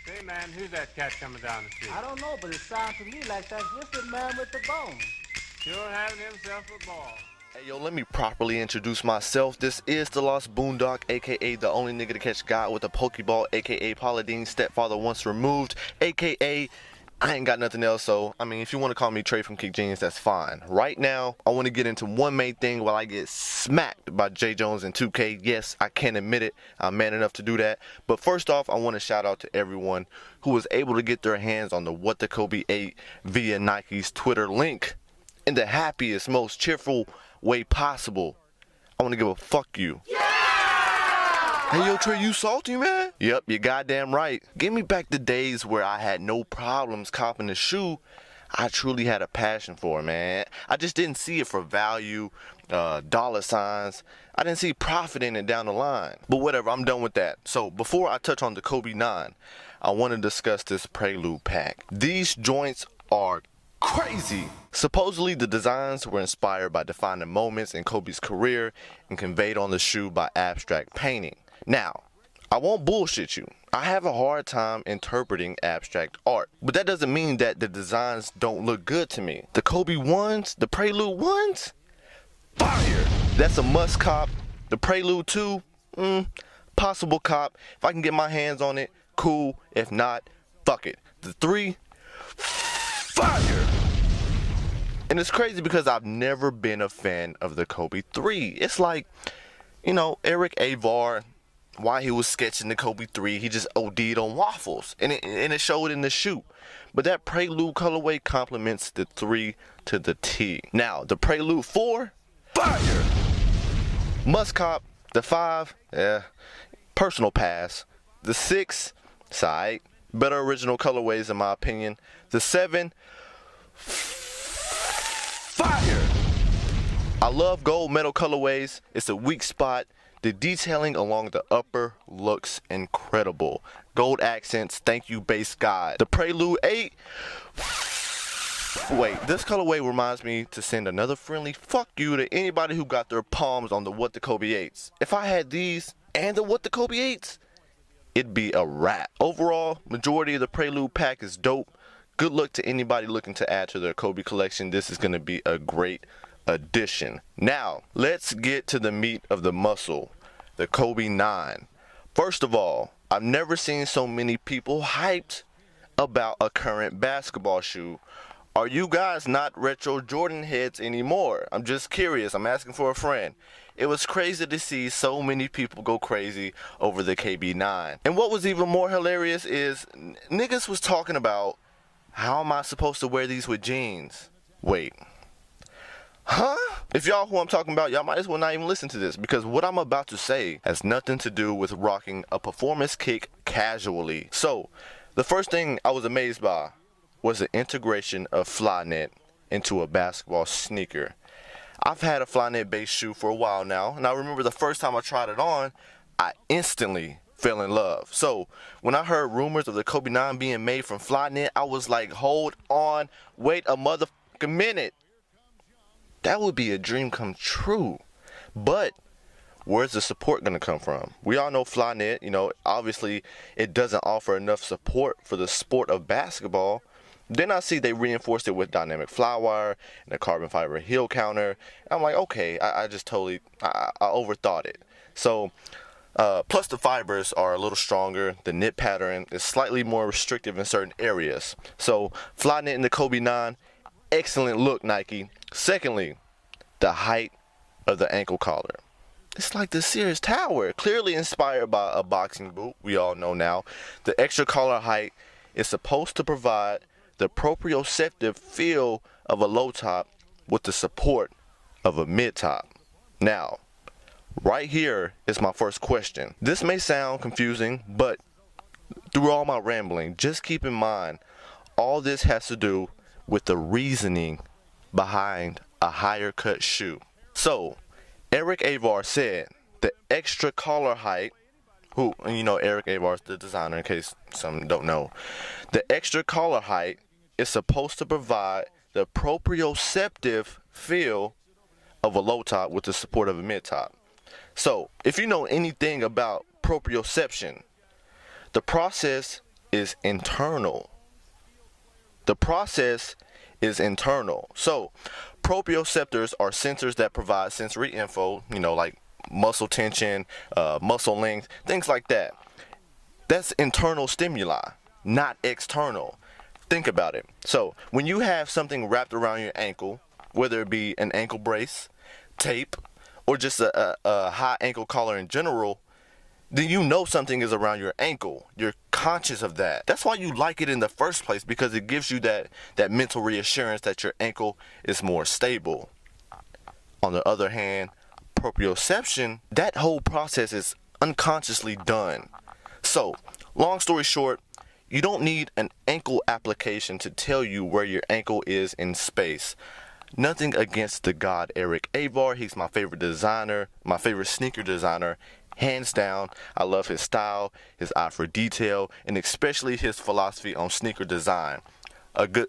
Say, man, who's that cat coming down the street? I don't know, but it sounds to me like that's just the man with the bone. Sure having himself a ball. Hey yo, let me properly introduce myself. This is the Lost Boondock, aka the only nigga to catch God with a Pokeball, aka Pauline's stepfather once removed, aka I ain't got nothing else, so I mean if you want to call me Trey from KickGenius, that's fine. Right now, I want to get into one main thing while I get smacked by J Jones and 2K. Yes, I can admit it. I'm man enough to do that. But first off, I want to shout out to everyone who was able to get their hands on the What the Kobe 8 via Nike's Twitter link in the happiest, most cheerful way possible. I want to give a fuck you. Hey yo Trey, you salty, man? Yep, you goddamn right. Give me back the days where I had no problems copping the shoe I truly had a passion for, man. I just didn't see it for value, dollar signs. I didn't see profit in it down the line. But whatever, I'm done with that. So before I touch on the Kobe 9, I want to discuss this Prelude pack. These joints are crazy. Supposedly the designs were inspired by defining moments in Kobe's career and conveyed on the shoe by abstract painting. Now, I won't bullshit you. I have a hard time interpreting abstract art, but that doesn't mean that the designs don't look good to me. The Kobe ones, the Prelude ones, fire. That's a must cop. The Prelude 2, possible cop. If I can get my hands on it, cool. If not, fuck it. The 3, fire. And it's crazy because I've never been a fan of the Kobe 3. It's like, you know, Eric Avar, while he was sketching the Kobe 3, he just OD'd on waffles. And it showed in the shoe. But that Prelude colorway complements the 3 to the T. Now, the Prelude 4, fire. Must cop. The 5, personal pass. The 6, side. Better original colorways in my opinion. The 7, fire. I love gold metal colorways. It's a weak spot. The detailing along the upper looks incredible. Gold accents, thank you base god. The Prelude 8, wait, this colorway reminds me to send another friendly fuck you to anybody who got their palms on the What the Kobe 8s. If I had these and the What the Kobe 8s, it'd be a wrap. Overall, majority of the Prelude pack is dope. Good luck to anybody looking to add to their Kobe collection. This is going to be a great addition. Now, let's get to the meat of the muscle, the Kobe 9. First of all, I've never seen so many people hyped about a current basketball shoe. Are you guys not retro Jordan heads anymore? I'm just curious. I'm asking for a friend. It was crazy to see so many people go crazy over the KB9. And what was even more hilarious is niggas was talking about, how am I supposed to wear these with jeans? Wait. Huh? If y'all who I'm talking about, y'all might as well not even listen to this, because what I'm about to say has nothing to do with rocking a performance kick casually. So, the first thing I was amazed by was the integration of Flyknit into a basketball sneaker. I've had a Flyknit based shoe for a while now, and I remember the first time I tried it on, I instantly fell in love. So, when I heard rumors of the Kobe 9 being made from Flyknit, I was like, hold on, wait a motherfucking minute. That would be a dream come true. But where's the support going to come from? We all know Flyknit, you know, obviously it doesn't offer enough support for the sport of basketball. Then I see they reinforced it with dynamic flywire and a carbon fiber heel counter. I'm like, okay, I just totally, I overthought it. So, plus the fibers are a little stronger. The knit pattern is slightly more restrictive in certain areas. So, Flyknit in the Kobe 9, excellent look, Nike. Secondly, the height of the ankle collar. It's like the Sears Tower, clearly inspired by a boxing boot, we all know now. The extra collar height is supposed to provide the proprioceptive feel of a low top with the support of a mid top. Now, right here is my first question. This may sound confusing, but through all my rambling, just keep in mind, all this has to do with the reasoning behind a higher cut shoe. So, Eric Avar said the extra collar height, who, you know, Eric Avar's the designer in case some don't know, the extra collar height is supposed to provide the proprioceptive feel of a low top with the support of a mid top. So, if you know anything about proprioception, the process is internal. The process is internal. So, proprioceptors are sensors that provide sensory info, like muscle tension, muscle length, things like that. That's internal stimuli, not external. Think about it. So, when you have something wrapped around your ankle, whether it be an ankle brace, tape, or just a high ankle collar in general, then you know something is around your ankle. You're conscious of that. That's why you like it in the first place, because it gives you that mental reassurance that your ankle is more stable. On the other hand, proprioception, that whole process is unconsciously done. So, long story short, you don't need an ankle application to tell you where your ankle is in space. Nothing against the god Eric Avar. He's my favorite designer, my favorite sneaker designer, hands down. I love his style, his eye for detail, and especially his philosophy on sneaker design.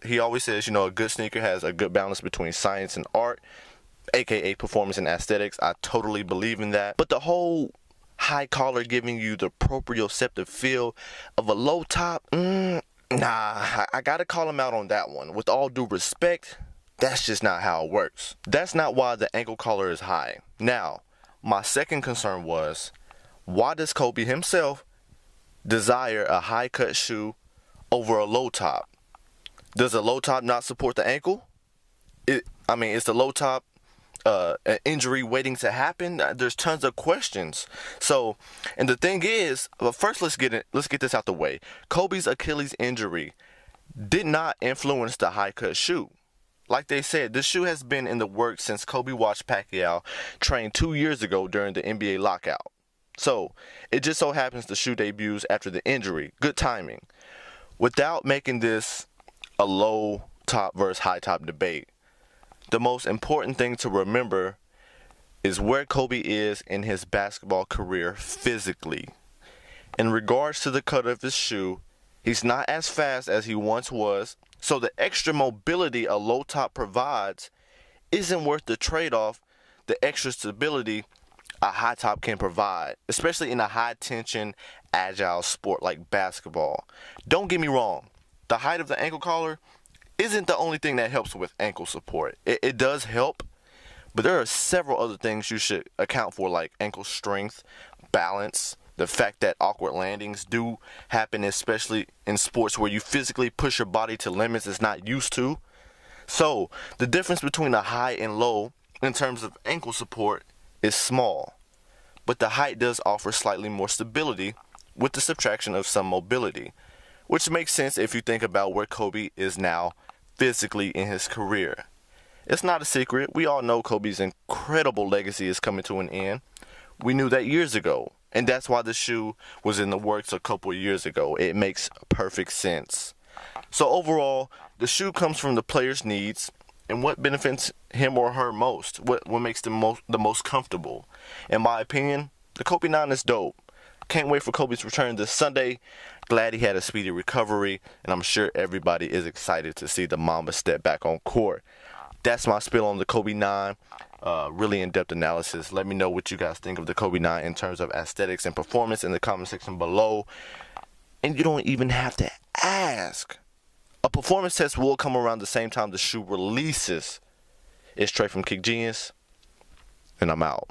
He always says, a good sneaker has a good balance between science and art, aka performance and aesthetics. I totally believe in that. But the whole high collar giving you the proprioceptive feel of a low top, nah, I gotta call him out on that one. With all due respect, that's just not how it works. That's not why the ankle collar is high. Now, my second concern was, why does Kobe himself desire a high cut shoe over a low top? Does a low top not support the ankle? Is the low top an injury waiting to happen? There's tons of questions. So, and the thing is, but first let's get this out the way. Kobe's Achilles injury did not influence the high cut shoe. Like they said, this shoe has been in the works since Kobe watched Pacquiao train 2 years ago during the NBA lockout. So, it just so happens the shoe debuts after the injury. Good timing. Without making this a low top versus high top debate, the most important thing to remember is where Kobe is in his basketball career physically. In regards to the cut of his shoe, he's not as fast as he once was, so the extra mobility a low top provides isn't worth the trade-off the extra stability a high top can provide, especially in a high tension, agile sport like basketball. Don't get me wrong, the height of the ankle collar isn't the only thing that helps with ankle support. It does help, but there are several other things you should account for, like ankle strength, balance, the fact that awkward landings do happen, especially in sports where you physically push your body to limits it's not used to. So, the difference between a high and low in terms of ankle support is small, but the height does offer slightly more stability with the subtraction of some mobility, which makes sense if you think about where Kobe is now physically in his career. It's not a secret. We all know Kobe's incredible legacy is coming to an end. We knew that years ago, and that's why the shoe was in the works a couple of years ago. It makes perfect sense. So overall, the shoe comes from the player's needs and what benefits him or her most, what makes them the most comfortable. In my opinion, the Kobe 9 is dope. Can't wait for Kobe's return this Sunday. Glad he had a speedy recovery, and I'm sure everybody is excited to see the Mamba step back on court. That's my spill on the Kobe 9. Really in-depth analysis. Let me know what you guys think of the Kobe 9 in terms of aesthetics and performance in the comment section below. And you don't even have to ask. A performance test will come around the same time the shoe releases. It's Trey from KickGenius, and I'm out.